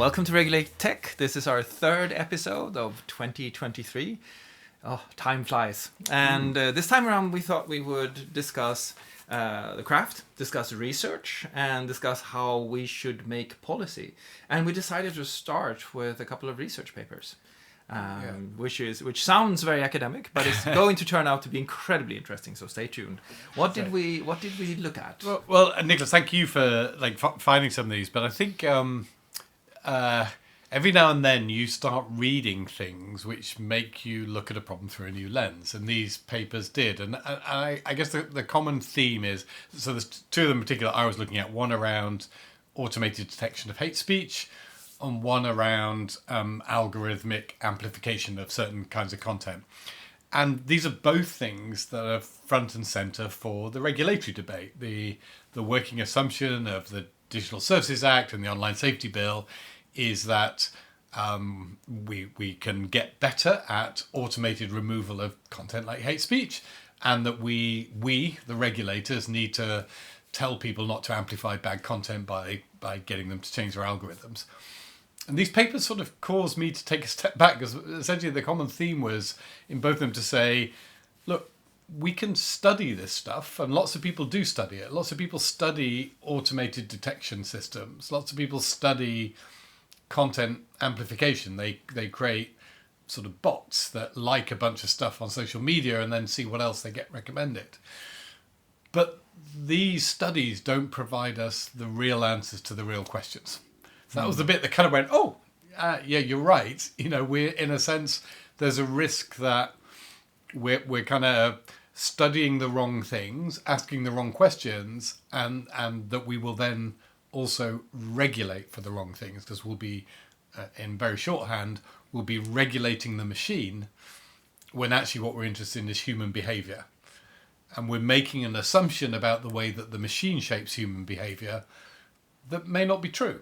Welcome to Regulate Tech. This is our third episode of 2023. Oh, time flies. And this time around we thought we would discuss the craft, discuss research, and discuss how we should make policy. And we decided to start with a couple of research papers. Which sounds very academic, but it's going to turn out to be incredibly interesting. So stay tuned. What did we look at? Well, Nicklas, thank you for finding some of these. But I think every now and then you start reading things which make you look at a problem through a new lens, and these papers did. And I guess the common theme is, so there's two of them in particular I was looking at. One around automated detection of hate speech, and one around algorithmic amplification of certain kinds of content. And these are both things that are front and centre for the regulatory debate. The working assumption of the Digital Services Act and the Online Safety Bill is that we can get better at automated removal of content like hate speech, and that we the regulators, need to tell people not to amplify bad content by getting them to change their algorithms. And these papers sort of caused me to take a step back, because essentially the common theme was in both of them to say, look, we can study this stuff, and lots of people do study it. Lots of people study automated detection systems. Lots of people study content amplification. They create sort of bots that like a bunch of stuff on social media and then see what else they get recommended. But these studies don't provide us the real answers to the real questions. So that was the bit that kind of went, yeah, you're right. You know, we're, in a sense, there's a risk that we're kind of studying the wrong things, asking the wrong questions, and that we will then also regulate for the wrong things, because we'll be, in very shorthand, we'll be regulating the machine when actually what we're interested in is human behaviour. And we're making an assumption about the way that the machine shapes human behaviour that may not be true.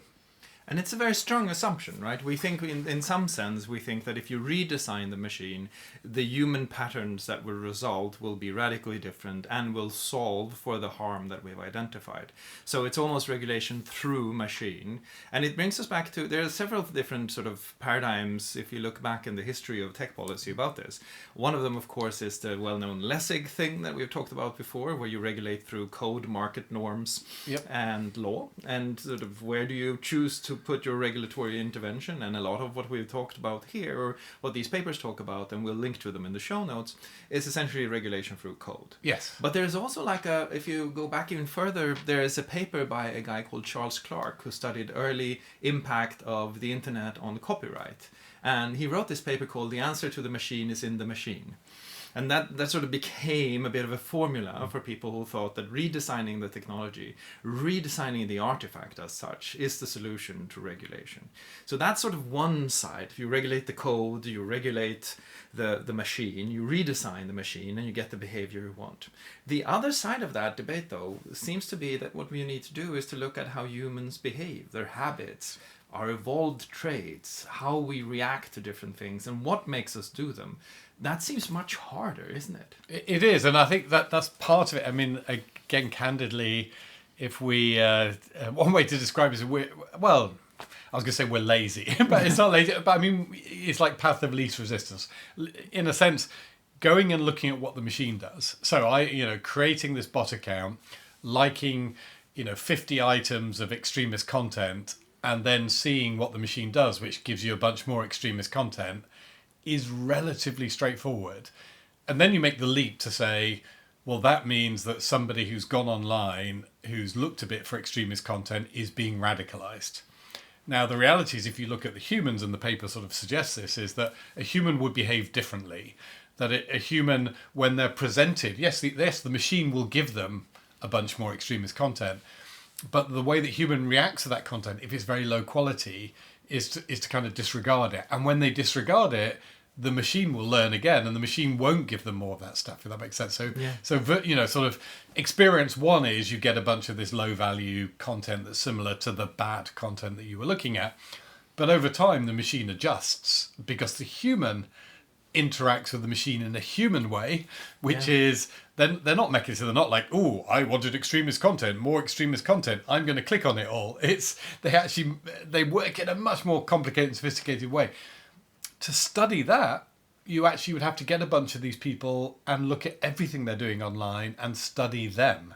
And it's a very strong assumption, right? We think, in some sense, we think that if you redesign the machine, the human patterns that will result will be radically different and will solve for the harm that we've identified. So it's almost regulation through machine. And it brings us back to, there are several different sort of paradigms, if you look back in the history of tech policy about this. One of them, of course, is the well-known Lessig thing that we've talked about before, where you regulate through code, market norms, and law. And sort of where do you choose to put your regulatory intervention? And a lot of what we've talked about here, or what these papers talk about, and we'll link to them in the show notes, is essentially regulation through code. Yes. But there's also if you go back even further, there is a paper by a guy called Charles Clark, who studied early impact of the internet on copyright. And he wrote this paper called The Answer to the Machine is in the Machine. And that sort of became a bit of a formula for people who thought that redesigning the technology, redesigning the artifact as such, is the solution to regulation. So that's sort of one side. If you regulate the code, you regulate the machine, you redesign the machine, and you get the behavior you want. The other side of that debate, though, seems to be that what we need to do is to look at how humans behave, their habits, our evolved traits, how we react to different things, and what makes us do them. That seems much harder, isn't it? It is, and I think that's part of it. I mean, again, candidly, if we one way to describe it is I was going to say we're lazy, but it's not lazy. But I mean, it's like path of least resistance, in a sense, going and looking at what the machine does. So creating this bot account, liking 50 items of extremist content, and then seeing what the machine does, which gives you a bunch more extremist content, is relatively straightforward. And then you make the leap to say, well, that means that somebody who's gone online, who's looked a bit for extremist content, is being radicalized. Now, the reality is, if you look at the humans, and the paper sort of suggests this, is that a human would behave differently. That a human, when they're presented, yes, the machine will give them a bunch more extremist content, but the way that human reacts to that content, if it's very low quality, is to kind of disregard it. And when they disregard it, the machine will learn again, and the machine won't give them more of that stuff, if that makes sense. So sort of experience one is you get a bunch of this low value content that's similar to the bad content that you were looking at. But over time, the machine adjusts, because the human interacts with the machine in a human way, which is then they're not mechanisms. They're not like, oh, I wanted extremist content, more extremist content, I'm going to click on it all. It's they work in a much more complicated and sophisticated way. To study that, you actually would have to get a bunch of these people and look at everything they're doing online and study them.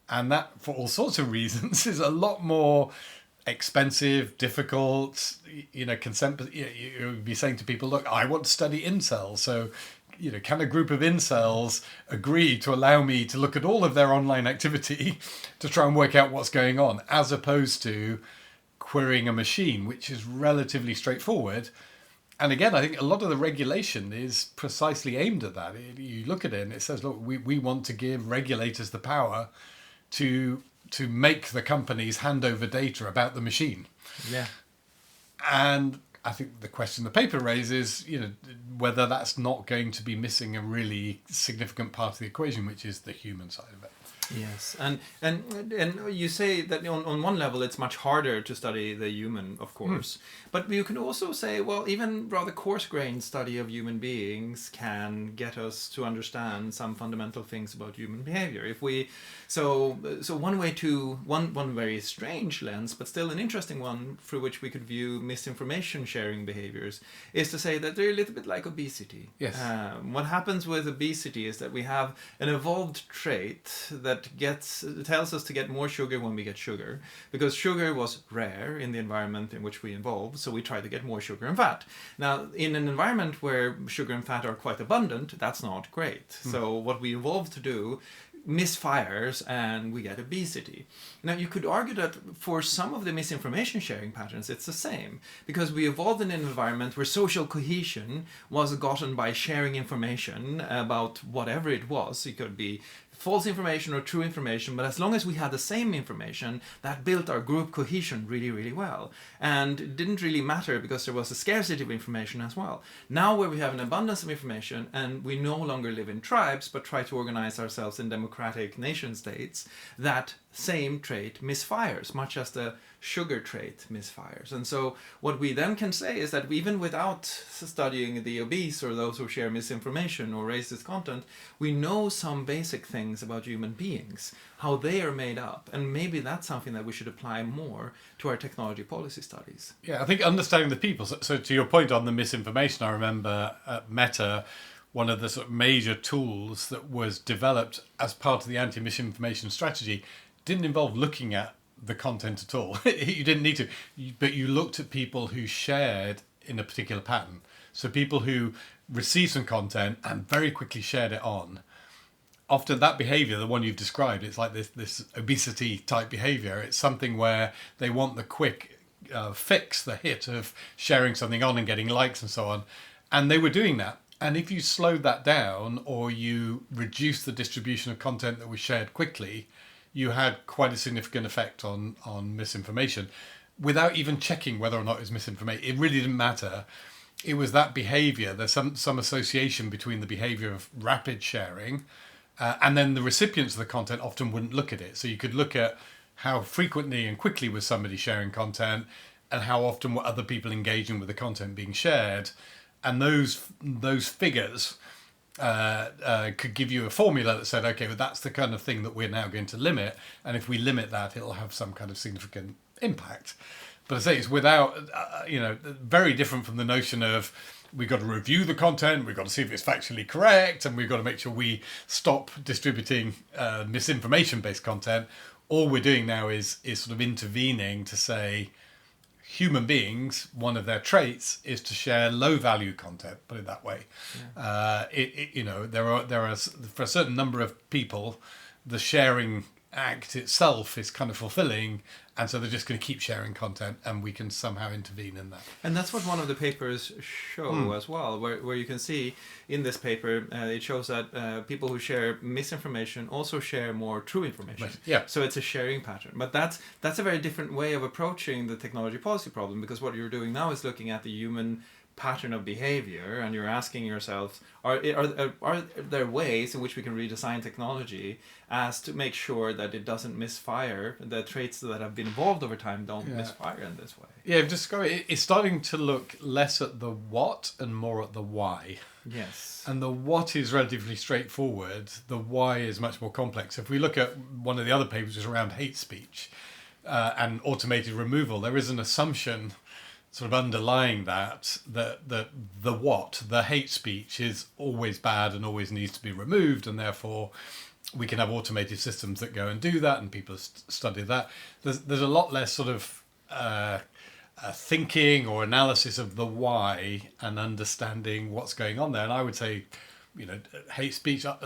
And that, for all sorts of reasons, is a lot more expensive, difficult. Consent. You would be saying to people, look, I want to study incels. So, can a group of incels agree to allow me to look at all of their online activity to try and work out what's going on, as opposed to querying a machine, which is relatively straightforward. And again, I think a lot of the regulation is precisely aimed at that. You look at it and it says, look, we want to give regulators the power to make the companies hand over data about the machine. Yeah. And I think the question the paper raises, whether that's not going to be missing a really significant part of the equation, which is the human side of it. Yes, and you say that on one level it's much harder to study the human, of course, but you can also say, well, even rather coarse-grained study of human beings can get us to understand some fundamental things about human behavior. If we, so one very strange lens, but still an interesting one through which we could view misinformation sharing behaviors, is to say that they're a little bit like obesity. Yes. What happens with obesity is that we have an evolved trait that tells us to get more sugar when we get sugar, because sugar was rare in the environment in which we evolved, so we try to get more sugar and fat. Now, in an environment where sugar and fat are quite abundant, that's not great. So what we evolved to do misfires and we get obesity. Now, you could argue that for some of the misinformation sharing patterns, it's the same, because we evolved in an environment where social cohesion was gotten by sharing information about whatever it was. It could be false information or true information, but as long as we had the same information, that built our group cohesion really, really well. And it didn't really matter because there was a scarcity of information as well. Now, where we have an abundance of information and we no longer live in tribes but try to organize ourselves in democratic nation states, that same trait misfires, much as the sugar trait misfires. And so what we then can say is that even without studying the obese or those who share misinformation or racist content, we know some basic things about human beings, how they are made up, and maybe that's something that we should apply more to our technology policy studies. Yeah, I think understanding the people. So to your point on the misinformation, I remember at Meta, one of the sort of major tools that was developed as part of the anti-misinformation strategy didn't involve looking at the content at all. You didn't need to, but you looked at people who shared in a particular pattern. So people who received some content and very quickly shared it on. Often that behavior, the one you've described, it's like this obesity type behavior. It's something where they want the quick fix, the hit of sharing something on and getting likes and so on. And they were doing that. And if you slowed that down or you reduced the distribution of content that was shared quickly, you had quite a significant effect on misinformation without even checking whether or not it was misinformation. It really didn't matter. It was that behavior. There's some association between the behavior of rapid sharing and then the recipients of the content often wouldn't look at it. So you could look at how frequently and quickly was somebody sharing content and how often were other people engaging with the content being shared. And those figures could give you a formula that said, okay, well, that's the kind of thing that we're now going to limit. And if we limit that, it'll have some kind of significant impact. But I say it's without, very different from the notion of we've got to review the content, we've got to see if it's factually correct, and we've got to make sure we stop distributing misinformation-based content. All we're doing now is sort of intervening to say, human beings, one of their traits is to share low-value content. Put it that way. Yeah. There are for a certain number of people, the sharing act itself is kind of fulfilling, and so they're just going to keep sharing content, and we can somehow intervene in that. And that's what one of the papers show as well, where you can see in this paper, it shows that people who share misinformation also share more true information. Right. Yeah. So it's a sharing pattern. But that's a very different way of approaching the technology policy problem, because what you're doing now is looking at the human pattern of behavior, and you're asking yourself, are there ways in which we can redesign technology as to make sure that it doesn't misfire, the traits that have been evolved over time don't misfire in this way? Yeah, it's starting to look less at the what and more at the why. Yes. And the what is relatively straightforward. The why is much more complex. If we look at one of the other papers, which is around hate speech and automated removal, there is an assumption sort of underlying that the what, the hate speech, is always bad and always needs to be removed, and therefore we can have automated systems that go and do that, and people study that. There's a lot less sort of thinking or analysis of the why and understanding what's going on there. And I would say, hate speech, a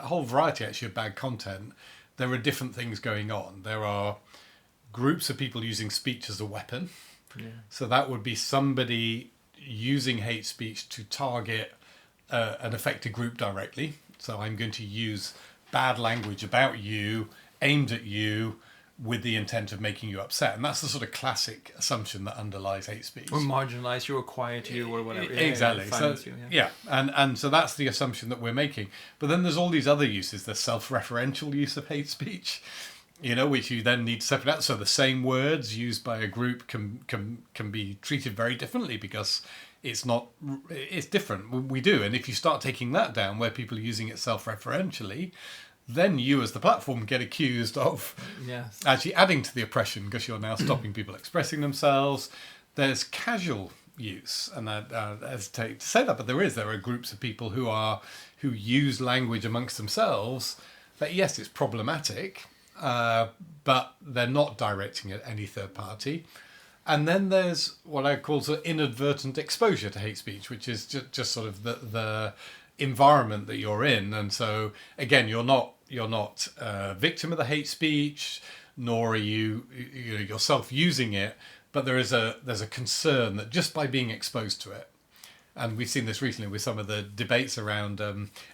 whole variety actually of bad content. There are different things going on. There are groups of people using speech as a weapon. Yeah. So that would be somebody using hate speech to target an affected group directly. So I'm going to use bad language about you, aimed at you, with the intent of making you upset. And that's the sort of classic assumption that underlies hate speech. Or marginalize you, or quiet you, or whatever. Exactly. And so that's the assumption that we're making. But then there's all these other uses, the self-referential use of hate speech, which you then need to separate out. So the same words used by a group can be treated very differently because it's different. We do. And if you start taking that down, where people are using it self-referentially, then you as the platform get accused of actually adding to the oppression, because you're now stopping people expressing themselves. There's casual use, and I hesitate to say that, but there are groups of people who use language amongst themselves that, yes, it's problematic, but they're not directing it at any third party. And then there's what I call sort of inadvertent exposure to hate speech, which is just sort of the environment that you're in. And so again, you're not a victim of the hate speech, nor are you yourself using it, but there's a concern that just by being exposed to it, and we've seen this recently with some of the debates around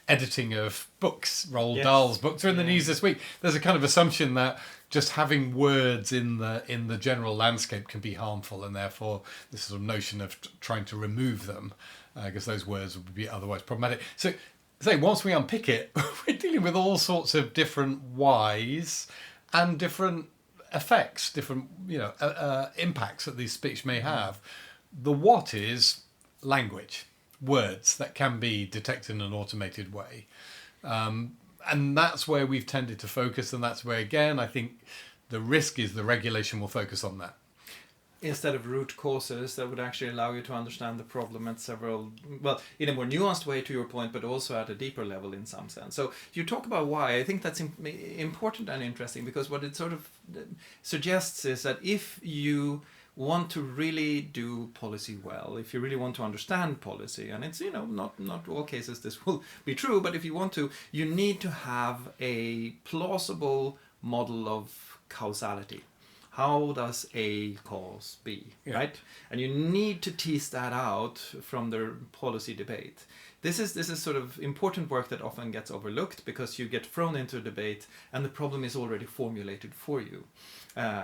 editing of books. Roald Dahl's books are in the news this week. There's a kind of assumption that just having words in the general landscape can be harmful, and therefore this sort of notion of trying to remove them, because those words would be otherwise problematic. So once we unpick it, we're dealing with all sorts of different whys and different effects, different impacts that these speech may have. The what is language, words that can be detected in an automated way. And that's where we've tended to focus, and that's where, again, I think the risk is the regulation will focus on that. Instead of root causes that would actually allow you to understand the problem at in a more nuanced way, to your point, but also at a deeper level in some sense. So you talk about why. I think that's important and interesting, because what it sort of suggests is that if you want to really do policy well, if you really want to understand policy, and it's not all cases this will be true, but if you want to, you need to have a plausible model of causality. How does A cause B, right? And you need to tease that out from the policy debate. This is sort of important work that often gets overlooked, because you get thrown into a debate and the problem is already formulated for you.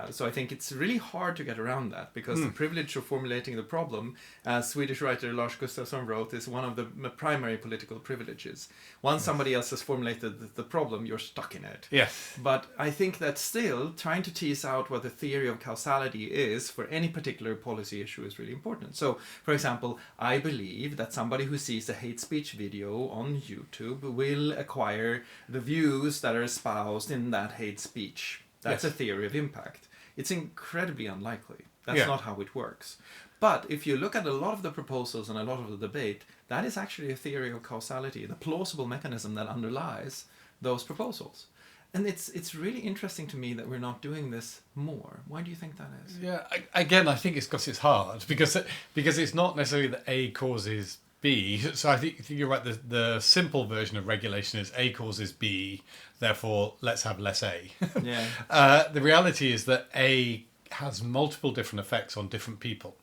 So I think it's really hard to get around that, because the privilege of formulating the problem, as Swedish writer Lars Gustafsson wrote, is one of the primary political privileges. Once somebody else has formulated the problem, you're stuck in it. Yes. But I think that still trying to tease out what the theory of causality is for any particular policy issue is really important. So, for example, I believe that somebody who sees a hate speech video on YouTube will acquire the views that are espoused in that hate speech. That's a theory of impact. It's incredibly unlikely. That's not how it works. But if you look at a lot of the proposals and a lot of the debate, that is actually a theory of causality, the plausible mechanism that underlies those proposals. And it's really interesting to me that we're not doing this more. Why do you think that is? Yeah, again, I think it's because it's hard, because it's not necessarily that A causes B. So I think you're right. The simple version of regulation is A causes B, therefore let's have less A. The reality is that A has multiple different effects on different people.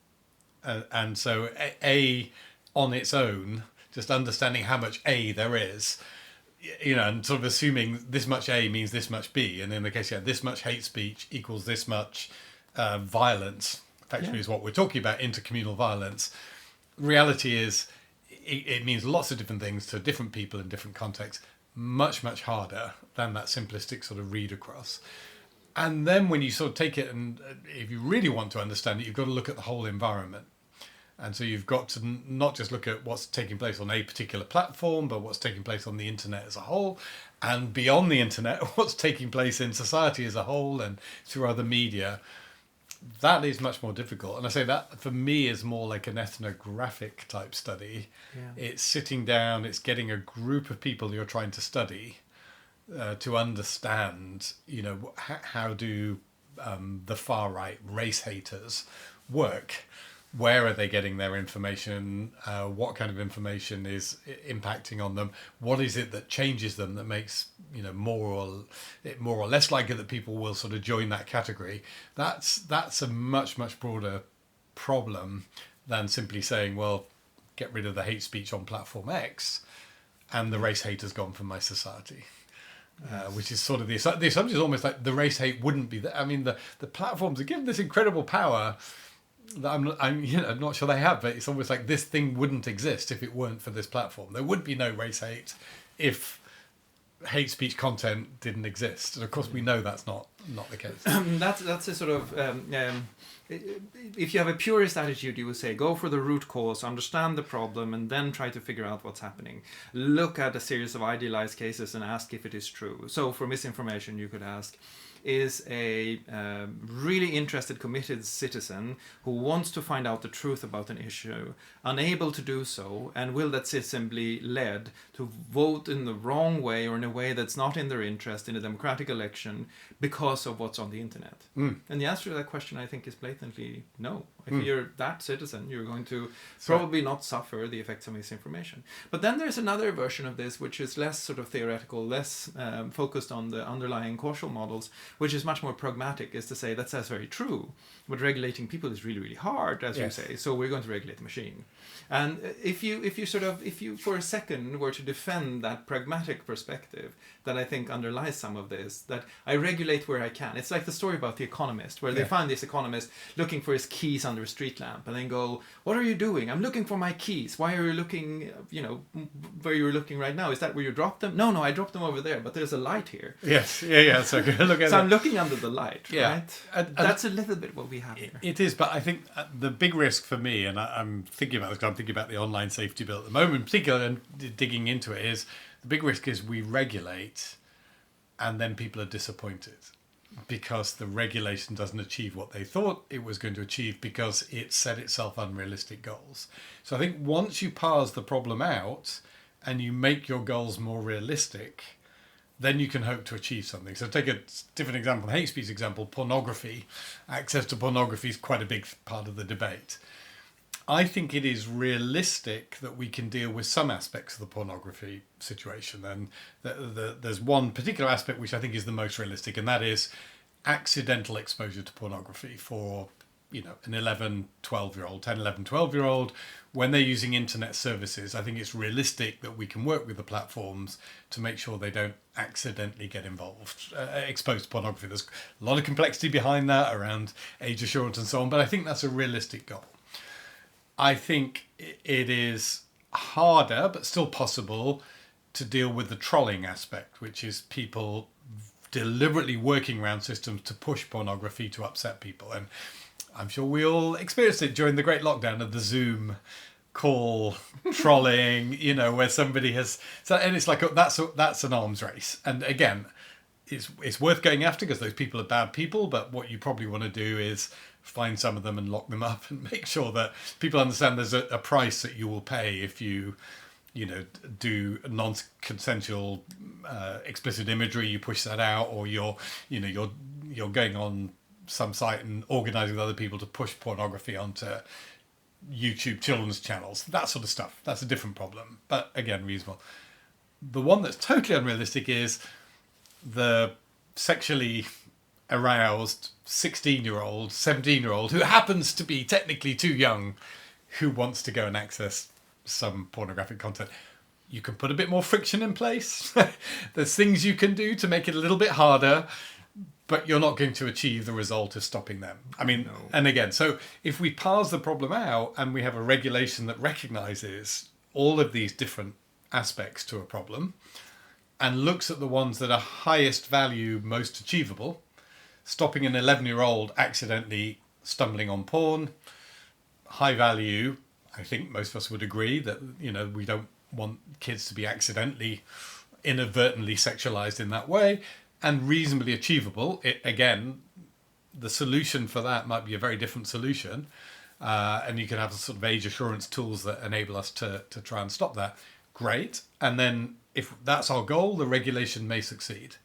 And so A on its own, just understanding how much A there is, and sort of assuming this much A means this much B. And in the case, this much hate speech equals this much violence, effectively is what we're talking about, intercommunal violence. reality is it means lots of different things to different people in different contexts. Much, much harder than that simplistic sort of read across. And then when you sort of take it, and if you really want to understand it, you've got to look at the whole environment. And so you've got to not just look at what's taking place on a particular platform, but what's taking place on the internet as a whole, and beyond the internet, what's taking place in society as a whole and through other media. That is much more difficult. And I say that for me is more like an ethnographic type study. Yeah. It's sitting down, it's getting a group of people you're trying to study to understand, you know, how do the far right race haters work? Where are they getting their information? What kind of information is impacting on them? What is it that changes them that makes, you know, more or less likely that people will sort of join that category? That's a much, much broader problem than simply saying, well, get rid of the hate speech on platform X and the race hate has gone from my society. Which is sort of the assumption is almost like the race hate wouldn't be there. I mean, the platforms are given this incredible power that I'm you know, not sure they have, but it's almost like this thing wouldn't exist if it weren't for this platform. There would be no race hate if hate speech content didn't exist, and of course we know that's not the case. That's a sort of if you have a purist attitude, you would say go for the root cause, understand the problem, and then try to figure out what's happening. Look at a series of idealized cases and ask if it is true. So for misinformation, you could ask, is a really interested, committed citizen who wants to find out the truth about an issue unable to do so, and will that citizen be led to vote in the wrong way or in a way that's not in their interest in a democratic election because of what's on the internet? And the answer to that question, I think, is blatantly no. If you're that citizen, you're going to probably not suffer the effects of misinformation. But then there's another version of this, which is less sort of theoretical, less focused on the underlying causal models, which is much more pragmatic, is to say that's very true. But regulating people is really, really hard, as you say. So we're going to regulate the machine. And if you for a second were to defend that pragmatic perspective that I think underlies some of this, that I regulate where I can. It's like the story about The Economist, where they find this economist looking for his keys under a street lamp, and then go, "What are you doing?" "I'm looking for my keys." "Why are you looking, where you're looking right now? Is that where you dropped them?" No, I dropped them over there, but there's a light here." Yes, yeah. So look at So I'm looking under the light, right? And that's a little bit what we have here. It is, but I think the big risk for me, and I'm thinking about this, I'm thinking about the online safety bill at the moment, in particular, and digging into it, is the big risk is we regulate and then people are disappointed because the regulation doesn't achieve what they thought it was going to achieve because it set itself unrealistic goals. So I think once you parse the problem out and you make your goals more realistic, then you can hope to achieve something. So take a different example, hate speech example, pornography. Access to pornography is quite a big part of the debate. I think it is realistic that we can deal with some aspects of the pornography situation. And there's one particular aspect which I think is the most realistic, and that is accidental exposure to pornography for an 11, 12-year-old, 10, 11, 12-year-old. When they're using internet services, I think it's realistic that we can work with the platforms to make sure they don't accidentally get involved, exposed to pornography. There's a lot of complexity behind that around age assurance and so on, but I think that's a realistic goal. I think it is harder, but still possible, to deal with the trolling aspect, which is people deliberately working around systems to push pornography to upset people. And I'm sure we all experienced it during the great lockdown of the Zoom call trolling, where somebody has... and it's like, that's an arms race. And again, it's worth going after because those people are bad people, but what you probably want to do is find some of them and lock them up and make sure that people understand there's a price that you will pay if you do non-consensual explicit imagery, you push that out, or you're going on some site and organising with other people to push pornography onto YouTube children's channels, that sort of stuff. That's a different problem, but again, reasonable. The one that's totally unrealistic is the sexually aroused 16-year-old, 17-year-old who happens to be technically too young, who wants to go and access some pornographic content. You can put a bit more friction in place. There's things you can do to make it a little bit harder, but you're not going to achieve the result of stopping them. I mean, No. and again, so if we parse the problem out and we have a regulation that recognizes all of these different aspects to a problem and looks at the ones that are highest value, most achievable, stopping an 11-year-old accidentally stumbling on porn, high value, I think most of us would agree that, we don't want kids to be accidentally, inadvertently sexualized in that way, and reasonably achievable. Again, the solution for that might be a very different solution. And you can have sort of age assurance tools that enable us to try and stop that. Great. And then if that's our goal, the regulation may succeed.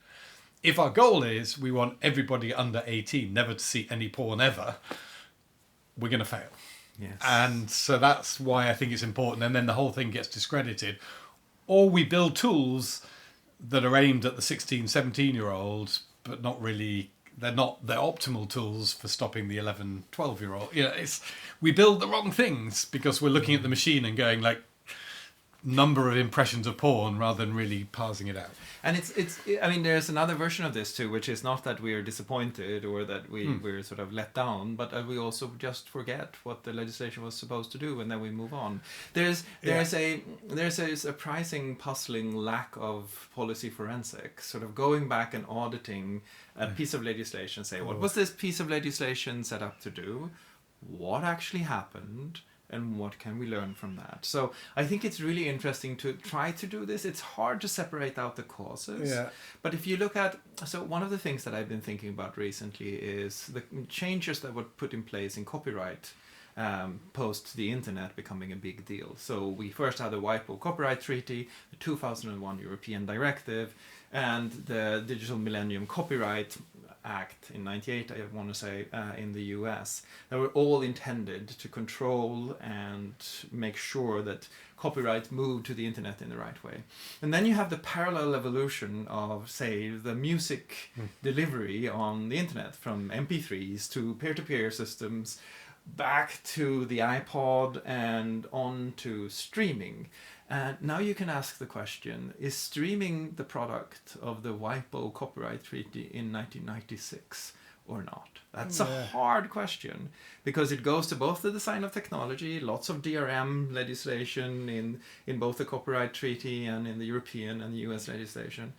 If our goal is we want everybody under 18 never to see any porn ever, we're going to fail. Yes. And so that's why I think it's important. And then the whole thing gets discredited. Or we build tools that are aimed at the 16, 17-year-olds, but not really, they're not the optimal tools for stopping the 11, 12-year-old. We build the wrong things because we're looking at the machine and going like, number of impressions of porn rather than really parsing it out. And I mean, there's another version of this too, which is not that we are disappointed or that we're sort of let down, but we also just forget what the legislation was supposed to do, and then we move on. There's a surprising, puzzling lack of policy forensics, sort of going back and auditing a piece of legislation, say, what was this piece of legislation set up to do? What actually happened? And what can we learn from that? So I think it's really interesting to try to do this. It's hard to separate out the causes. Yeah. But if you look at, so one of the things that I've been thinking about recently is the changes that were put in place in copyright post the internet becoming a big deal. So we first had the WIPO Copyright Treaty, the 2001 European Directive, and the Digital Millennium Copyright Act in 98, I want to say, in the US. They were all intended to control and make sure that copyright moved to the internet in the right way. And then you have the parallel evolution of, say, the music delivery on the internet, from MP3s to peer-to-peer systems, back to the iPod and on to streaming. And now you can ask the question, is streaming the product of the WIPO Copyright Treaty in 1996 or not? That's a hard question, because it goes to both the design of technology, lots of DRM legislation in both the Copyright Treaty and in the European and the US legislation.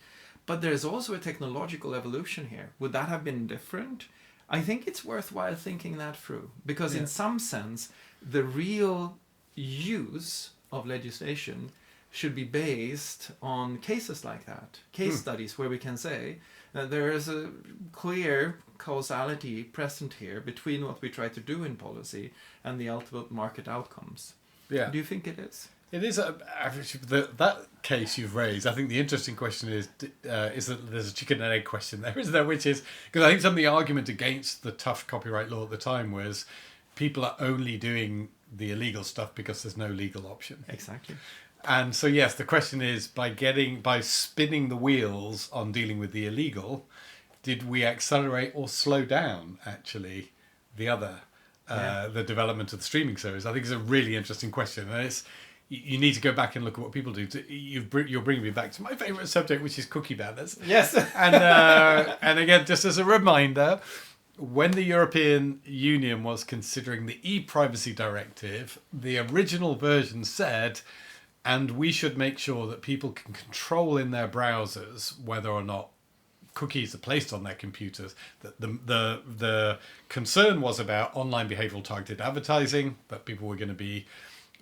But there's also a technological evolution here. Would that have been different? I think it's worthwhile thinking that through, because in some sense, the real use of legislation should be based on cases like that, case studies where we can say there is a clear causality present here between what we try to do in policy and the ultimate market outcomes. Yeah. Do you think it is? It is that case you've raised. I think the interesting question is that there's a chicken and egg question there, isn't there? Which is, because I think some of the argument against the tough copyright law at the time was people are only doing the illegal stuff because there's no legal option. Exactly. And so, yes, the question is, by spinning the wheels on dealing with the illegal, did we accelerate or slow down, actually, the other, the development of the streaming service? I think it's a really interesting question. And you need to go back and look at what people do. You're bringing me back to my favourite subject, which is cookie banners. Yes. And again, just as a reminder, when the European Union was considering the e-privacy directive, the original version said, and we should make sure that people can control in their browsers whether or not cookies are placed on their computers. That the concern was about online behavioural targeted advertising, that people were going to be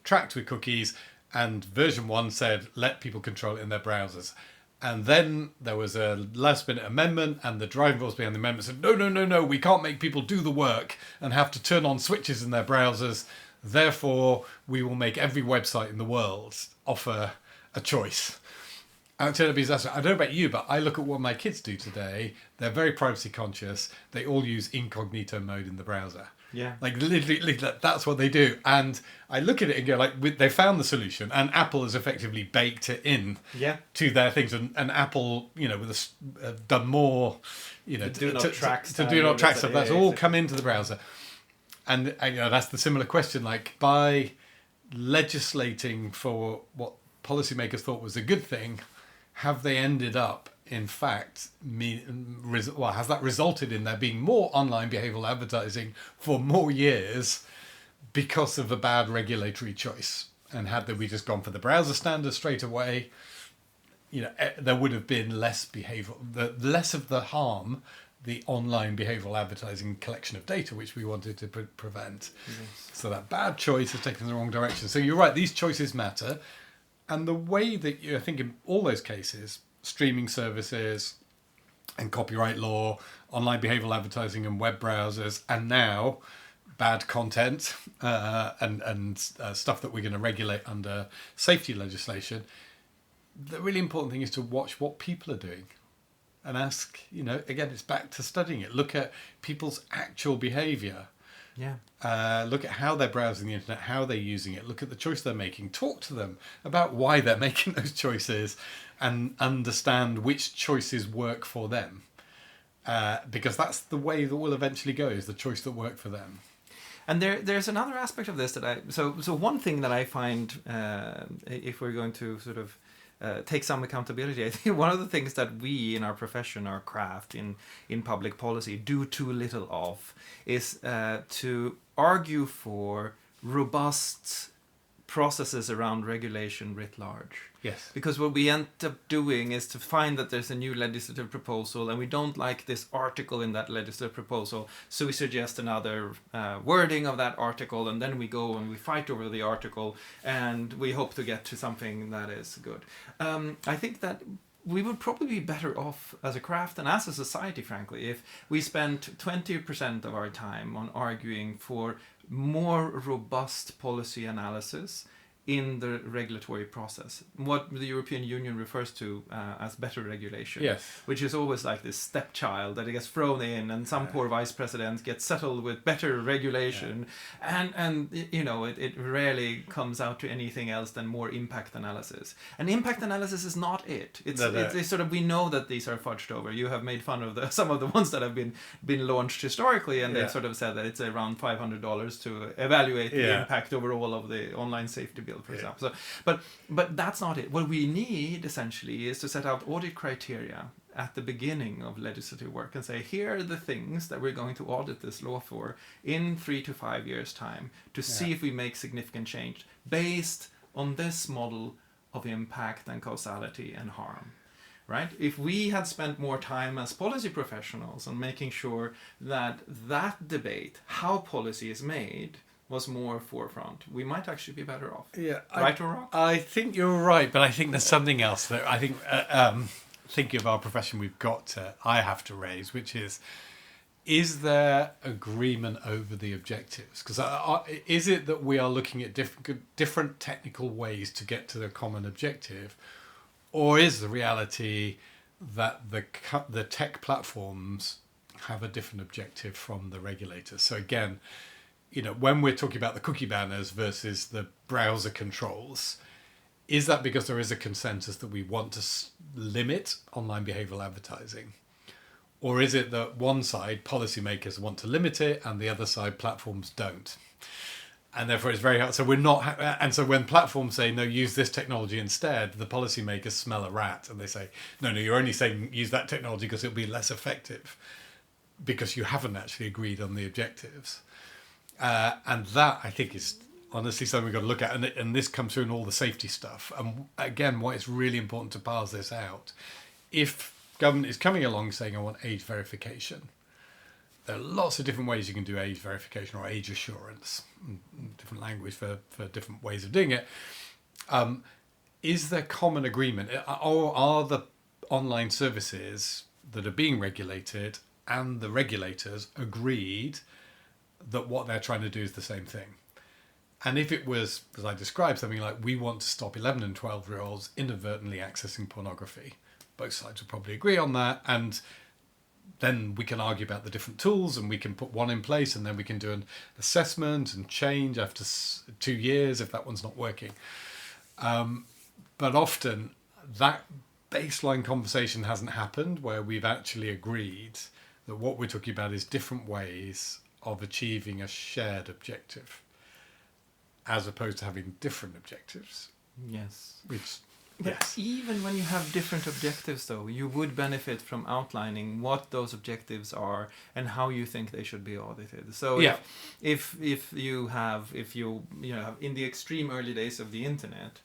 tracked with cookies, and version 1 said let people control it in their browsers. And then there was a last minute amendment, and the driving force behind the amendment said, no, we can't make people do the work and have to turn on switches in their browsers. Therefore, we will make every website in the world offer a choice. And it turned out to be disaster. I don't know about you, but I look at what my kids do today. They're very privacy conscious. They all use incognito mode in the browser. Yeah. Like literally, that's what they do. And I look at it and go, like, they found the solution, and Apple has effectively baked it in to their things. And Apple, have done more, to do not track stuff. That's all come into the browser. And that's the similar question. Like, by legislating for what policymakers thought was a good thing, have they ended up in fact has that resulted in there being more online behavioural advertising for more years because of a bad regulatory choice? And had we just gone for the browser standard straight away, there would have been less less of the harm, the online behavioural advertising collection of data, which we wanted to prevent. Yes. So that bad choice has taken the wrong direction. So you're right, these choices matter. And the way that I think in all those cases, streaming services and copyright law, online behavioural advertising and web browsers, and now bad content and stuff that we're going to regulate under safety legislation, the really important thing is to watch what people are doing and ask, again, it's back to studying it. Look at people's actual behaviour. Yeah. Look at how they're browsing the internet, how they're using it. Look at the choice they're making. Talk to them about why they're making those choices and understand which choices work for them. Because that's the way that will eventually go, is the choice that worked for them. And there's another aspect of this that so one thing that I find, if we're going to sort of take some accountability, I think one of the things that we in our profession, our craft in public policy do too little of is to argue for robust processes around regulation writ large. Yes. Because what we end up doing is to find that there's a new legislative proposal and we don't like this article in that legislative proposal, so we suggest another wording of that article, and then we go and we fight over the article and we hope to get to something that is good. I think that we would probably be better off as a craft and as a society, frankly, if we spent 20% of our time on arguing for more robust policy analysis in the regulatory process, what the European Union refers to as better regulation, yes, which is always like this stepchild that gets thrown in, and some poor vice president gets settled with better regulation, and it rarely comes out to anything else than more impact analysis. And impact analysis is not it. It's sort of, we know that these are fudged over. You have made fun of some of the ones that have been launched historically, and they've sort of said that it's around $500 to evaluate the impact overall of the online safety bill, for example. So, but that's not it. What we need essentially is to set out audit criteria at the beginning of legislative work and say, here are the things that we're going to audit this law for in 3 to 5 years' time to see if we make significant change based on this model of impact and causality and harm. Right? If we had spent more time as policy professionals on making sure that debate, how policy is made, was more forefront, we might actually be better off. Yeah, right or wrong? I think you're right, but I think there's something else that I think, thinking of our profession, I have to raise, which is there agreement over the objectives? Because is it that we are looking at different technical ways to get to the common objective, or is the reality that the tech platforms have a different objective from the regulators? So again, when we're talking about the cookie banners versus the browser controls, is that because there is a consensus that we want to limit online behavioural advertising? Or is it that one side, policymakers, want to limit it, and the other side, platforms, don't? And therefore it's very hard. So so when platforms say, no, use this technology instead, the policymakers smell a rat and they say, no, you're only saying use that technology because it'll be less effective, because you haven't actually agreed on the objectives. And that, I think, is honestly something we've got to look at. And this comes through in all the safety stuff. And again, why it's really important to parse this out. If government is coming along saying, I want age verification, there are lots of different ways you can do age verification or age assurance, different language for different ways of doing it. Is there common agreement? Or are the online services that are being regulated and the regulators agreed that what they're trying to do is the same thing? And if it was, as I described, something like, we want to stop 11 and 12-year-olds inadvertently accessing pornography, both sides would probably agree on that, and then we can argue about the different tools, and we can put one in place, and then we can do an assessment and change after 2 years if that one's not working. But often that baseline conversation hasn't happened, where we've actually agreed that what we're talking about is different ways of achieving a shared objective, as opposed to having different objectives. Yes. Which But Yes. even when you have different objectives, though, you would benefit from outlining what those objectives are and how you think they should be audited. So Yeah. if you have in the extreme early days of the internet,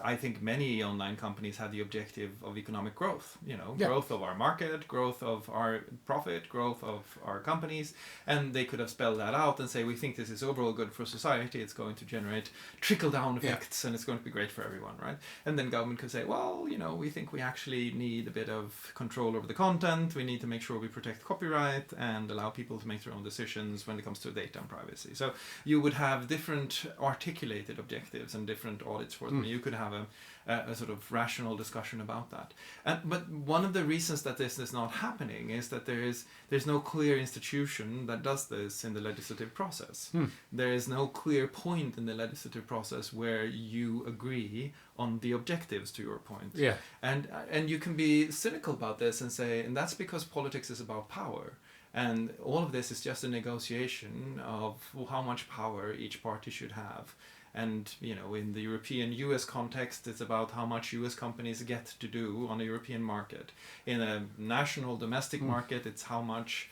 I think many online companies had the objective of economic growth, growth of our market, growth of our profit, growth of our companies, and they could have spelled that out and say, we think this is overall good for society, it's going to generate trickle-down effects, and it's going to be great for everyone, right? And then government could say, well, we think we actually need a bit of control over the content, we need to make sure we protect copyright and allow people to make their own decisions when it comes to data and privacy. So you would have different articulated objectives and different audits for them. You could have a sort of rational discussion about that. But one of the reasons that this is not happening is that there's no clear institution that does this in the legislative process. There is no clear point in the legislative process where you agree on the objectives, to your point. Yeah. And you can be cynical about this and say, and that's because politics is about power. And all of this is just a negotiation of how much power each party should have. And, in the European US context, it's about how much US companies get to do on a European market. In a national domestic market, it's how much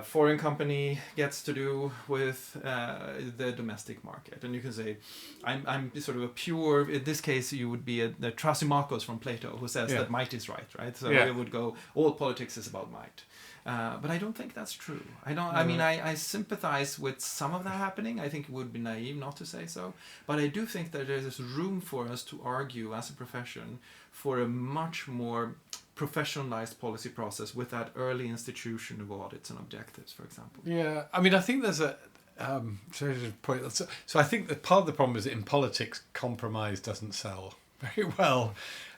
foreign company gets to do with the domestic market. And you can say, I'm sort of a pure, in this case, you would be the Thrasymachos from Plato, who says that might is right? So it would go, all politics is about might. But I don't think that's true. I sympathize with some of that happening. I think it would be naive not to say so. But I do think that there's room for us to argue as a profession for a much more professionalized policy process with that early institution of audits and objectives, for example. Yeah, I think there's a point. So I think that part of the problem is that in politics, compromise doesn't sell very well.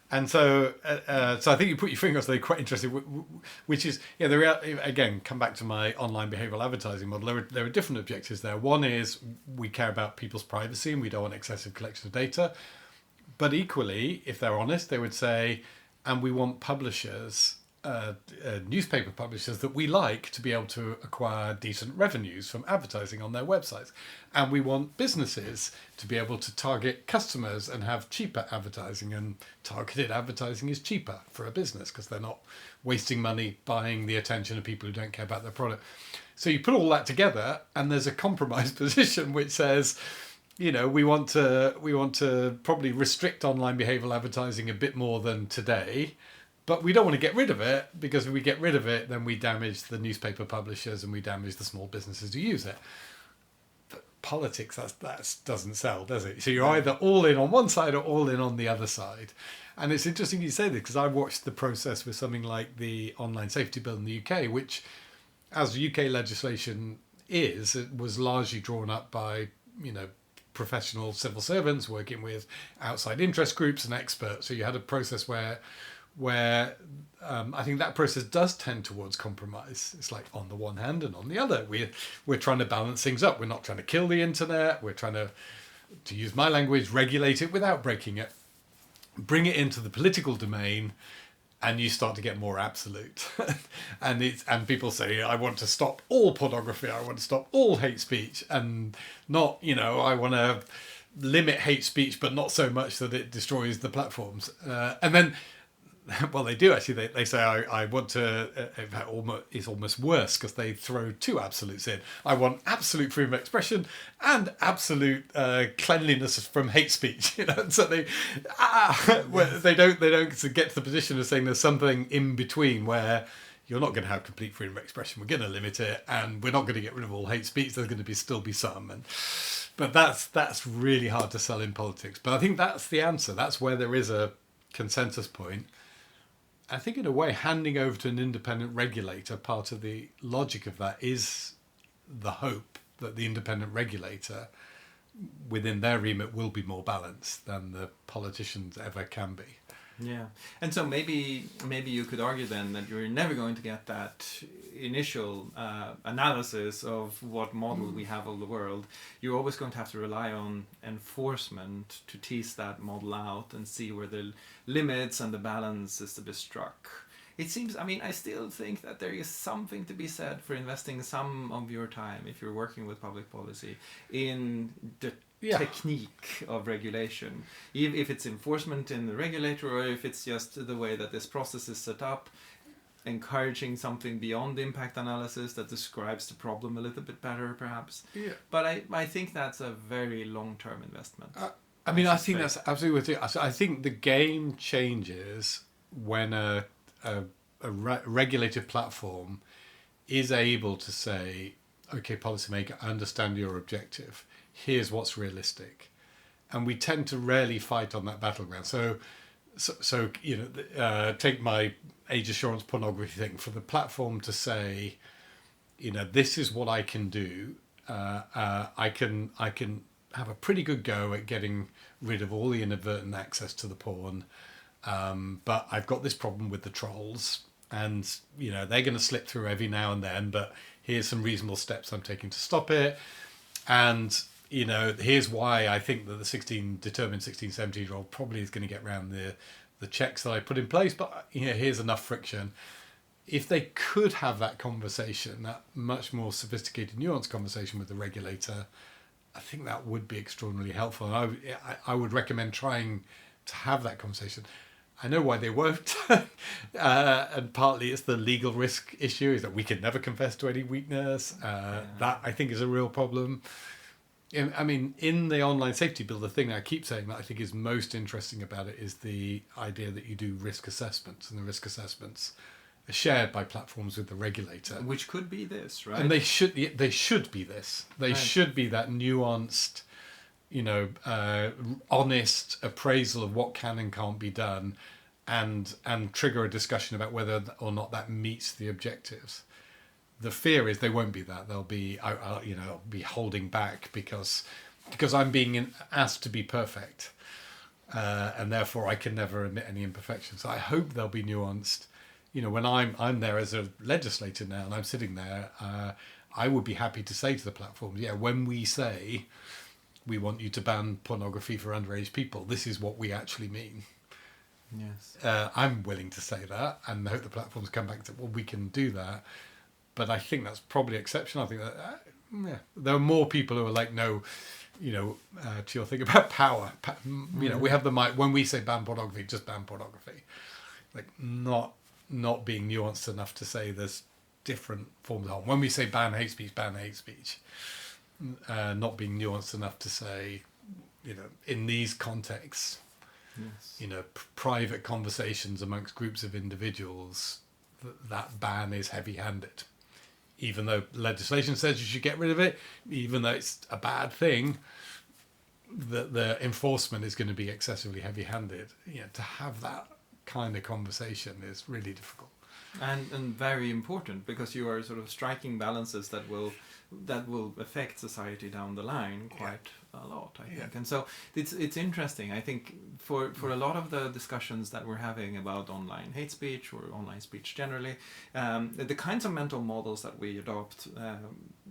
And so I think you put your finger on something quite interesting, which is, again, come back to my online behavioural advertising model. There are different objectives there. One is we care about people's privacy and we don't want excessive collection of data. But equally, if they're honest, they would say, and we want publishers, newspaper publishers that we like to be able to acquire decent revenues from advertising on their websites. And we want businesses to be able to target customers and have cheaper advertising. And targeted advertising is cheaper for a business because they're not wasting money buying the attention of people who don't care about their product. So you put all that together and there's a compromise position which says, we want to probably restrict online behavioural advertising a bit more than today. But we don't want to get rid of it, because if we get rid of it, then we damage the newspaper publishers and we damage the small businesses who use it. But politics, that doesn't sell, does it? So you're either all in on one side or all in on the other side. And it's interesting you say this, because I watched the process with something like the Online Safety Bill in the UK, which, as UK legislation is, it was largely drawn up by, professional civil servants working with outside interest groups and experts. So you had a process where I think that process does tend towards compromise. It's like on the one hand and on the other, we're trying to balance things up. We're not trying to kill the internet. We're trying to use my language, regulate it without breaking it, bring it into the political domain, and you start to get more absolute. and people say, I want to stop all pornography. I want to stop all hate speech, and not, I want to limit hate speech, but not so much that it destroys the platforms. And then, well, they do actually. They say, I want to. In fact, it's almost worse because they throw two absolutes in. I want absolute freedom of expression and absolute cleanliness from hate speech. So they don't get to the position of saying there's something in between where you're not going to have complete freedom of expression. We're going to limit it, and we're not going to get rid of all hate speech. There's going to still be some, but that's really hard to sell in politics. But I think that's the answer. That's where there is a consensus point. I think in a way, handing over to an independent regulator, part of the logic of that is the hope that the independent regulator within their remit will be more balanced than the politicians ever can be. Yeah, and so maybe you could argue then that you're never going to get that initial analysis of what model we have of the world. You're always going to have to rely on enforcement to tease that model out and see where the limits and the balance is to be struck. It seems, I still think that there is something to be said for investing some of your time, if you're working with public policy, in technique of regulation, if it's enforcement in the regulator or if it's just the way that this process is set up, encouraging something beyond the impact analysis that describes the problem a little bit better, perhaps. Yeah. But I think that's a very long-term investment. I think that's absolutely with you. I think the game changes when a regulated platform is able to say, okay, policymaker, I understand your objective. Here's what's realistic. And we tend to rarely fight on that battleground. So take my age assurance pornography thing, for the platform to say, this is what I can do. I can have a pretty good go at getting rid of all the inadvertent access to the porn. But I've got this problem with the trolls, and they're going to slip through every now and then, but here's some reasonable steps I'm taking to stop it. And here's why I think that the determined 16, 17-year-old probably is going to get around the checks that I put in place, but here's enough friction. If they could have that conversation, that much more sophisticated, nuanced conversation with the regulator, I think that would be extraordinarily helpful. And I would recommend trying to have that conversation. I know why they won't, and partly it's the legal risk issue, is that we can never confess to any weakness. That I think is a real problem. I mean, in the online safety bill, the thing I keep saying that I think is most interesting about it is the idea that you do risk assessments, and the risk assessments are shared by platforms with the regulator, which could be this, right? And they should be this. They should be that nuanced, honest appraisal of what can and can't be done, and trigger a discussion about whether or not that meets the objectives. The fear is they won't be that. They'll be, be holding back because I'm being asked to be perfect, and therefore I can never admit any imperfections. So I hope they'll be nuanced. When I'm there as a legislator now, and I'm sitting there, I would be happy to say to the platforms, when we say we want you to ban pornography for underage people, this is what we actually mean. Yes. I'm willing to say that, and I hope the platforms come back to, well, we can do that. But I think that's probably exceptional. I think that there are more people who are like, no, to your thing about power. We have the mic. When we say ban pornography, just ban pornography. Like not being nuanced enough to say there's different forms of harm. When we say ban hate speech, ban hate speech. Not being nuanced enough to say, in these contexts, yes. Private conversations amongst groups of individuals, that ban is heavy-handed. Even though legislation says you should get rid of it, even though it's a bad thing, the enforcement is going to be excessively heavy-handed. To have that kind of conversation is really difficult. And very important, because you are sort of striking balances that will affect society down the line quite a lot, I think. And so it's interesting. I think for a lot of the discussions that we're having about online hate speech or online speech generally, the kinds of mental models that we adopt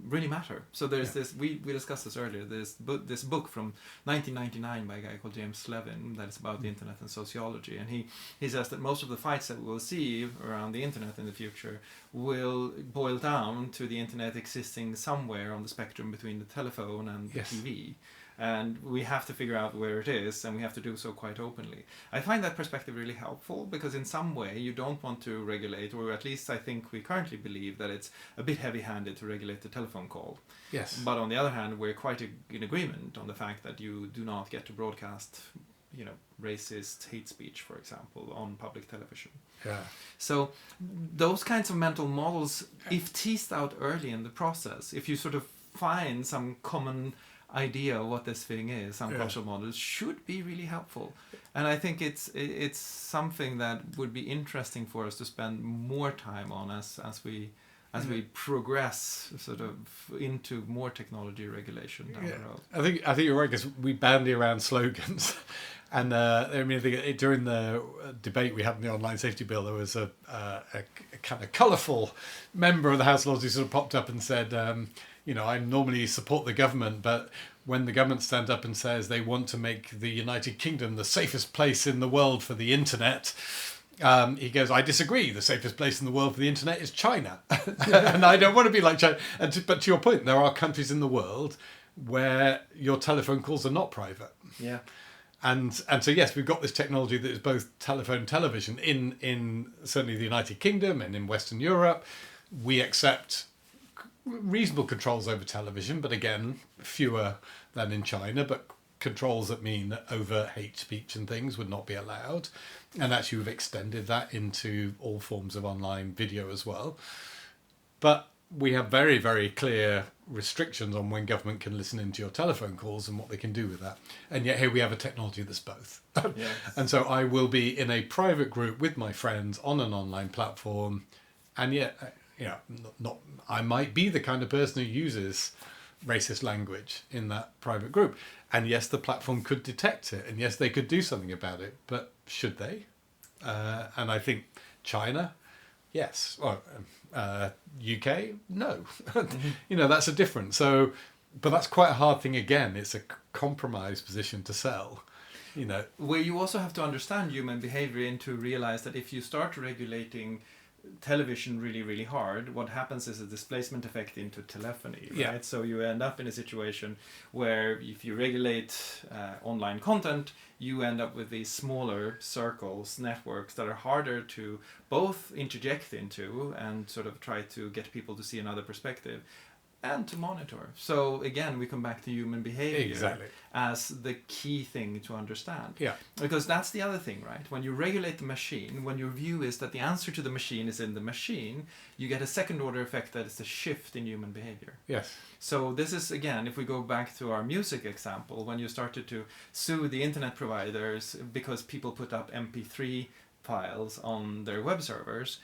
really matter. So there's this, we discussed this earlier, this book from 1999 by a guy called James Levin that is about the internet and sociology, and he says that most of the fights that we'll see around the internet in the future will boil down to the internet existing somewhere on the spectrum between the telephone and the TV. And we have to figure out where it is, and we have to do so quite openly. I find that perspective really helpful, because in some way you don't want to regulate, or at least I think we currently believe that it's a bit heavy-handed to regulate the telephone call. Yes. But on the other hand, we're quite in agreement on the fact that you do not get to broadcast, racist hate speech, for example, on public television. Yeah. So those kinds of mental models, if teased out early in the process, if you sort of find some common idea of what this thing is, some cultural models, should be really helpful. And I think it's something that would be interesting for us to spend more time on as we progress sort of into more technology regulation down the road. I think you're right, because we bandy around slogans. And I think during the debate we had in the online safety bill, there was a kind of colourful member of the House of Lords who sort of popped up and said, I normally support the government, but when the government stands up and says they want to make the United Kingdom the safest place in the world for the internet, he goes, I disagree. The safest place in the world for the internet is China. And I don't want to be like China. But to your point, there are countries in the world where your telephone calls are not private. Yeah. And so yes, we've got this technology that is both telephone and television in certainly the United Kingdom and in Western Europe. We accept reasonable controls over television, but again, fewer than in China, but controls that mean that over hate speech and things would not be allowed. And actually we've extended that into all forms of online video as well. But we have very, very clear restrictions on when government can listen into your telephone calls and what they can do with that. And yet here we have a technology that's both. Yes. And so I will be in a private group with my friends on an online platform, and yet, not I might be the kind of person who uses racist language in that private group. And yes, the platform could detect it, and yes, they could do something about it, but should they? And I think China, yes. Well, UK, no. That's a difference. So, but that's quite a hard thing again. It's a compromise position to sell. Where you also have to understand human behavior and to realize that if you start regulating television really, really hard, what happens is a displacement effect into telephony, right? Yeah. So you end up in a situation where if you regulate online content, you end up with these smaller circles, networks that are harder to both interject into and sort of try to get people to see another perspective and to monitor. So again, we come back to human behavior Exactly. as the key thing to understand. Yeah. Because that's the other thing, right? When you regulate the machine, when your view is that the answer to the machine is in the machine, you get a second order effect that is a shift in human behavior. Yes. So this is, again, if we go back to our music example, when you started to sue the internet providers because people put up MP3 files on their web servers,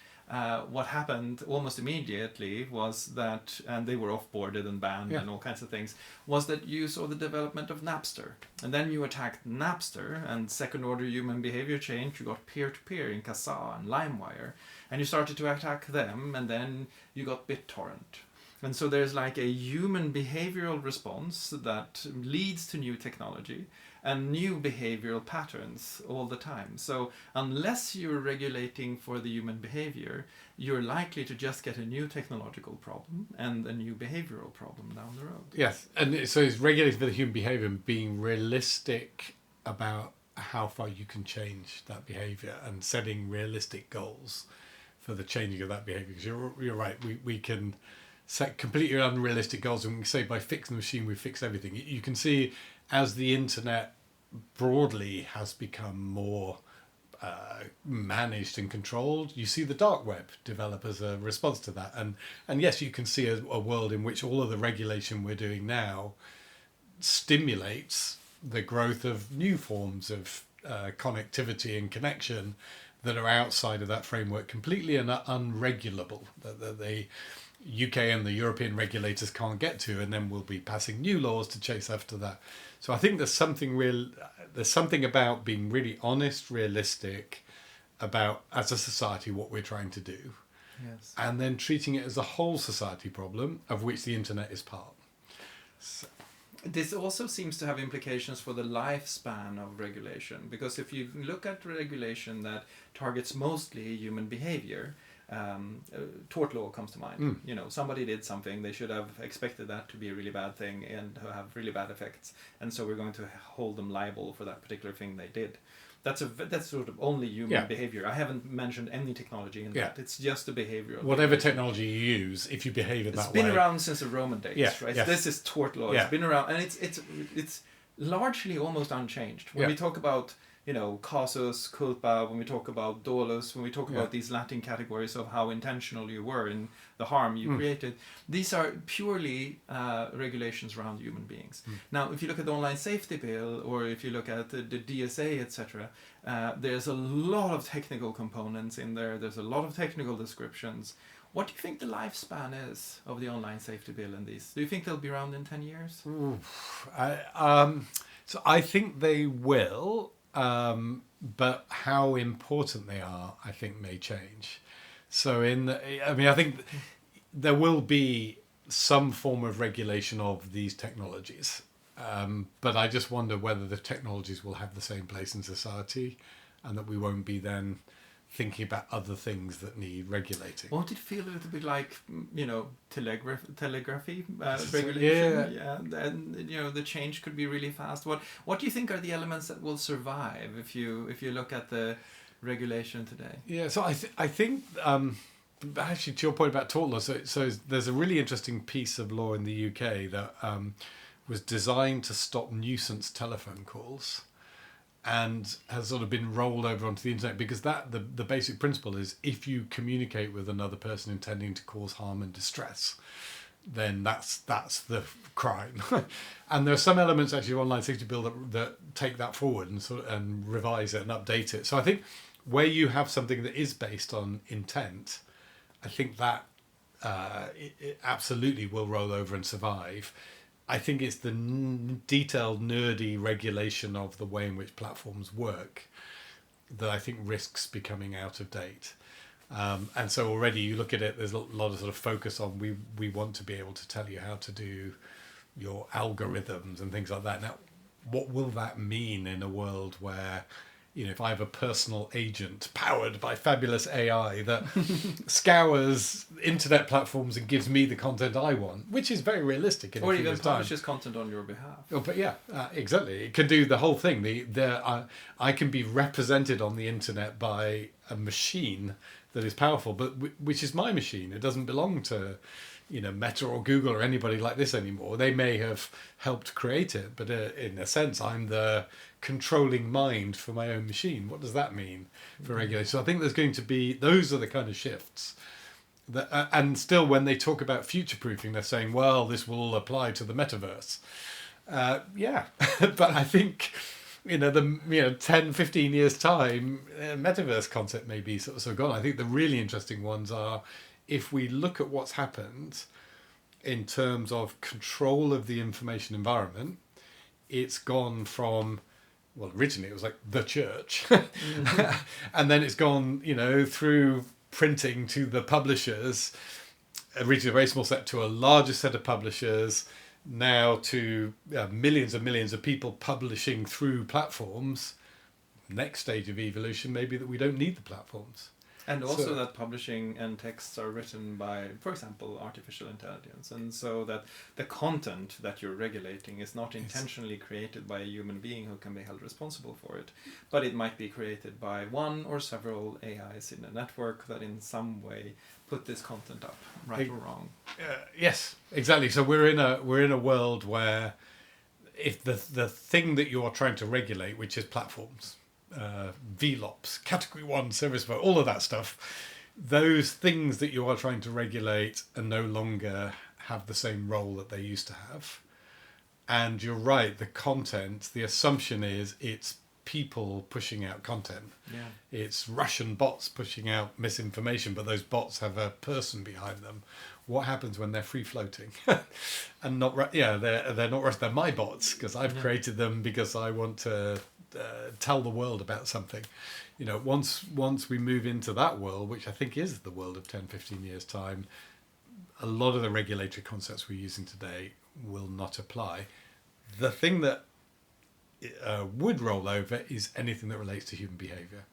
what happened almost immediately was that, and they were off-boarded and banned and all kinds of things, was that you saw the development of Napster. And then you attacked Napster, and second-order human behavior change, you got peer-to-peer in Kazaa and LimeWire. And you started to attack them, and then you got BitTorrent. And so there's like a human behavioral response that leads to new technology and new behavioral patterns all the time. So unless you're regulating for the human behavior, you're likely to just get a new technological problem and a new behavioral problem down the road. Yes, and so it's regulating for the human behaviour and being realistic about how far you can change that behaviour and setting realistic goals for the changing of that behaviour. Because you're right, we can set completely unrealistic goals, and we can say by fixing the machine we fix everything. You can see as the internet broadly has become more managed and controlled, you see the dark web develop as a response to that. And yes, you can see a world in which all of the regulation we're doing now stimulates the growth of new forms of connectivity and connection that are outside of that framework completely and are unregulable, that the UK and the European regulators can't get to, and then we'll be passing new laws to chase after that. So I think there's something about being really honest, realistic about, as a society, what we're trying to do. Yes. And then treating it as a whole society problem, of which the internet is part. So. This also seems to have implications for the lifespan of regulation, because if you look at regulation that targets mostly human behavior, tort law comes to mind. Somebody did something, they should have expected that to be a really bad thing and to have really bad effects, and so we're going to hold them liable for that particular thing they did. That's sort of only human behavior. I haven't mentioned any technology in that. It's just a behavioral. Whatever technology you use, if you behave in that way. It's been around since the Roman days, right? Yes. This is tort law. It's been around, and it's largely almost unchanged. When we talk about casus culpa, when we talk about dolus, when we talk about these Latin categories of how intentional you were in the harm you created, these are purely regulations around human beings. Now, if you look at the online safety bill, or if you look at the DSA, etc., there's a lot of technical components in there. There's a lot of technical descriptions. What do you think the lifespan is of the online safety bill and these? Do you think they'll be around in 10 years? So I think they will. But how important they are, I think, may change. So I think there will be some form of regulation of these technologies. But I just wonder whether the technologies will have the same place in society, and that we won't be then thinking about other things that need regulating. Won't it feel a little bit like, telegraphy regulation? Yeah. And the change could be really fast. What do you think are the elements that will survive if you look at the regulation today? Yeah, so I think actually to your point about tort law, so there's a really interesting piece of law in the UK that was designed to stop nuisance telephone calls, and has sort of been rolled over onto the internet, because the basic principle is, if you communicate with another person intending to cause harm and distress, then that's the crime. And there are some elements actually of online safety bill that take that forward and revise it and update it. So I think where you have something that is based on intent, I think that it absolutely will roll over and survive. I think it's the detailed, nerdy regulation of the way in which platforms work that I think risks becoming out of date. And so already you look at it, there's a lot of sort of focus on we want to be able to tell you how to do your algorithms and things like that. Now, what will that mean in a world where, if I have a personal agent powered by fabulous AI that scours internet platforms and gives me the content I want, which is very realistic in a Or few even years' time. publishes content on your behalf. Oh, but yeah, exactly. It can do the whole thing. I can be represented on the internet by a machine that is powerful, but which is my machine. It doesn't belong to, Meta or Google or anybody like this anymore. They may have helped create it, but in a sense, I'm the controlling mind for my own machine. What does that mean for regulation? So I think there's going to be, those are the kind of shifts that, and still when they talk about future proofing, they're saying, well, this will apply to the metaverse. Yeah, but I think, 10, 15 years time, metaverse concept may be sort of gone. I think the really interesting ones are, if we look at what's happened in terms of control of the information environment, it's gone from, well, originally it was like the church, and then it's gone, through printing to the publishers, originally a very small set to a larger set of publishers, now to millions and millions of people publishing through platforms. Next stage of evolution may be that we don't need the platforms. And also that publishing and texts are written by, for example, artificial intelligence. And so that the content that you're regulating is not intentionally created by a human being who can be held responsible for it. But it might be created by one or several AIs in a network that in some way put this content up, right or wrong. Yes, exactly. So we're in a world where if the thing that you are trying to regulate, which is platforms, VLOPs, Category 1, Service Provider, all of that stuff, those things that you are trying to regulate are no longer have the same role that they used to have. And you're right, the content, the assumption is it's people pushing out content. Yeah. It's Russian bots pushing out misinformation, but those bots have a person behind them. What happens when they're free floating and not? They're not Russian. They're my bots because I've created them because I want to tell the world about something. Once we move into that world, which I think is the world of 10, 15 years time, a lot of the regulatory concepts we're using today will not apply. The thing that would roll over is anything that relates to human behavior.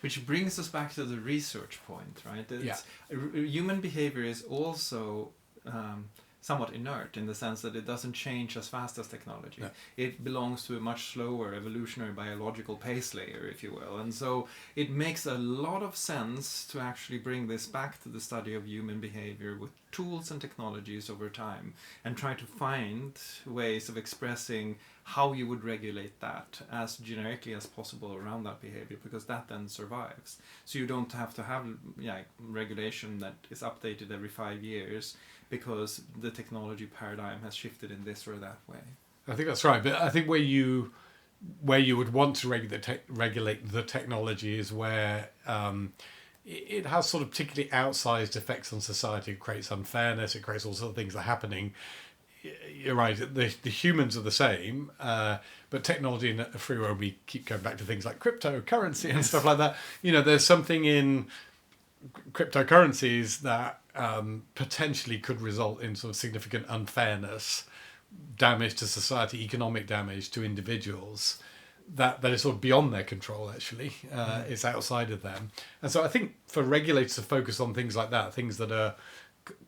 Which brings us back to the research point, right? Human behavior is also somewhat inert in the sense that it doesn't change as fast as technology. No. It belongs to a much slower evolutionary biological pace layer, if you will. And so it makes a lot of sense to actually bring this back to the study of human behavior with tools and technologies over time and try to find ways of expressing how you would regulate that as generically as possible around that behavior, because that then survives. So you don't have to have regulation that is updated every 5 years because the technology paradigm has shifted in this or that way. I think that's right, but I think where you would want to regulate the technology is where it has sort of particularly outsized effects on society. It creates unfairness, it creates all sorts of things that are happening. You're right, the humans are the same, but technology in a free world, we keep going back to things like cryptocurrency and stuff like that. There's something in cryptocurrencies that potentially could result in sort of significant unfairness, damage to society, economic damage to individuals, that is sort of beyond their control, actually. It's outside of them. And so I think for regulators to focus on things like that, things that are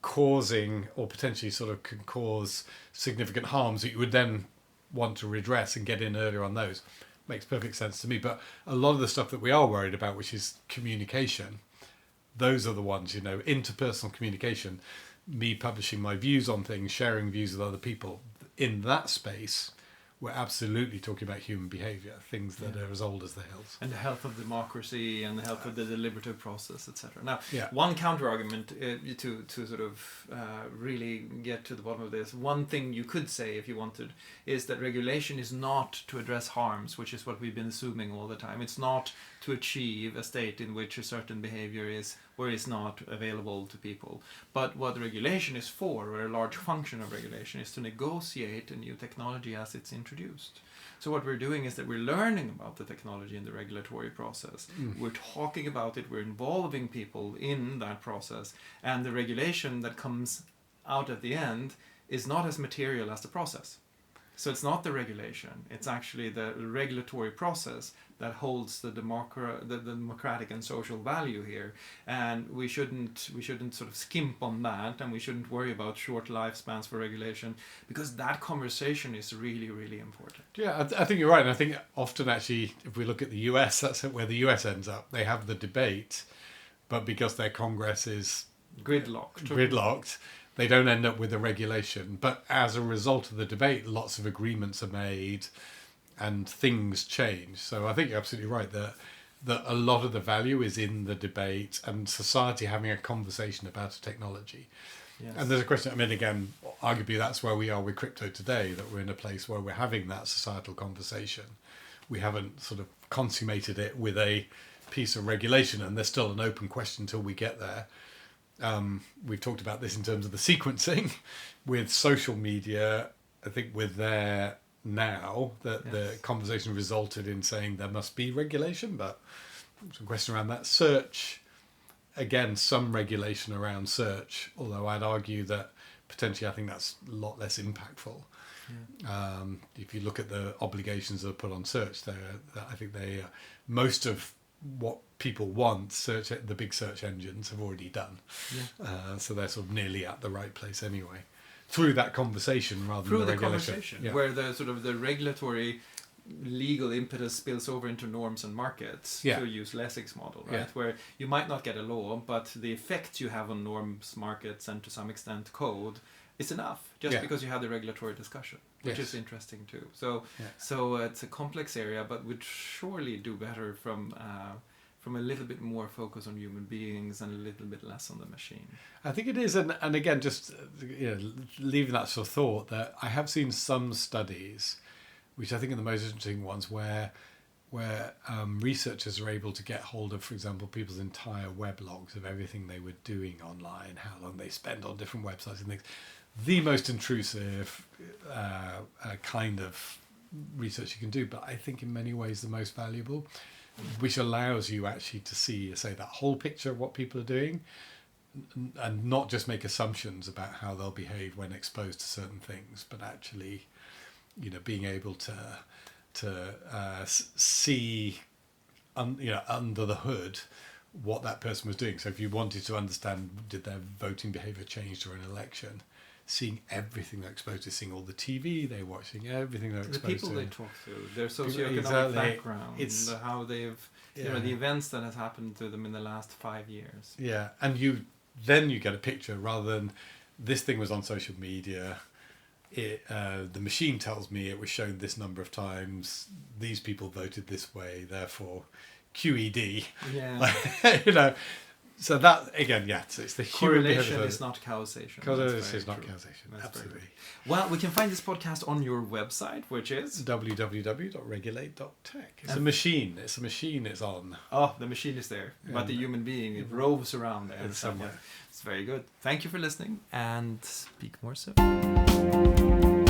causing or potentially sort of can cause significant harms that you would then want to redress and get in earlier on those, makes perfect sense to me. But a lot of the stuff that we are worried about, which is communication, those are the ones, interpersonal communication, me publishing my views on things, sharing views with other people. In that space, we're absolutely talking about human behaviour, things that are as old as the hills. And the health of democracy and the health of the deliberative process, etc. Now, one counter-argument to sort of really get to the bottom of this, one thing you could say if you wanted, is that regulation is not to address harms, which is what we've been assuming all the time. It's not to achieve a state in which a certain behaviour is or is not available to people. But what regulation is for, or a large function of regulation, is to negotiate a new technology as it's introduced. So what we're doing is that we're learning about the technology in the regulatory process. We're talking about it, we're involving people in that process, and the regulation that comes out at the end is not as material as the process. So it's not the regulation, it's actually the regulatory process that holds the democratic and social value here. And we shouldn't sort of skimp on that, and we shouldn't worry about short lifespans for regulation, because that conversation is really, really important. Yeah, I think you're right. And I think often actually, if we look at the US, that's where the US ends up. They have the debate, but because their Congress is gridlocked, they don't end up with a regulation. But as a result of the debate, lots of agreements are made and things change. So I think you're absolutely right that a lot of the value is in the debate and society having a conversation about a technology. Yes. And there's a question, I mean, again, arguably that's where we are with crypto today, that we're in a place where we're having that societal conversation. We haven't sort of consummated it with a piece of regulation, and there's still an open question until we get there. We've talked about this in terms of the sequencing with social media. I think we're there now that the conversation resulted in saying there must be regulation, but some question around that. Search, again, some regulation around search, although I'd argue that potentially I think that's a lot less impactful. If you look at the obligations that are put on search, I think most of what people want, the big search engines have already done. So they're sort of nearly at the right place anyway. Through that conversation rather than the regulation. Where the sort of the regulatory legal impetus spills over into norms and markets, to use Lessig's model, right? Where you might not get a law, but the effect you have on norms, markets, and to some extent code is enough, just because you have the regulatory discussion, which is interesting too. So it's a complex area, but would surely do better from a little bit more focus on human beings and a little bit less on the machine. I think it is, and again, just leaving that sort of thought, that I have seen some studies, which I think are the most interesting ones, where researchers are able to get hold of, for example, people's entire web logs of everything they were doing online, how long they spend on different websites and things. The most intrusive kind of research you can do, but I think in many ways the most valuable, which allows you actually to see, say, that whole picture of what people are doing, and not just make assumptions about how they'll behave when exposed to certain things, but actually, being able to see, under the hood, what that person was doing. So if you wanted to understand, did their voting behaviour change during an election, seeing everything they're exposed to, seeing all the TV they're watching, everything they're exposed to. The people they talk to, their socioeconomic background, how they've, the events that has happened to them in the last 5 years. Yeah, and you get a picture rather than this thing was on social media. The machine tells me it was shown this number of times. These people voted this way, therefore QED. Yeah. So that again, so it's the correlation is not causation. Correlation is not causation. Absolutely. Well, we can find this podcast on your website, which is www.regulate.tech. It's a machine. It's on. Oh, the machine is there, but the human being, it roves around there somewhere. It's very good. Thank you for listening, and speak more soon.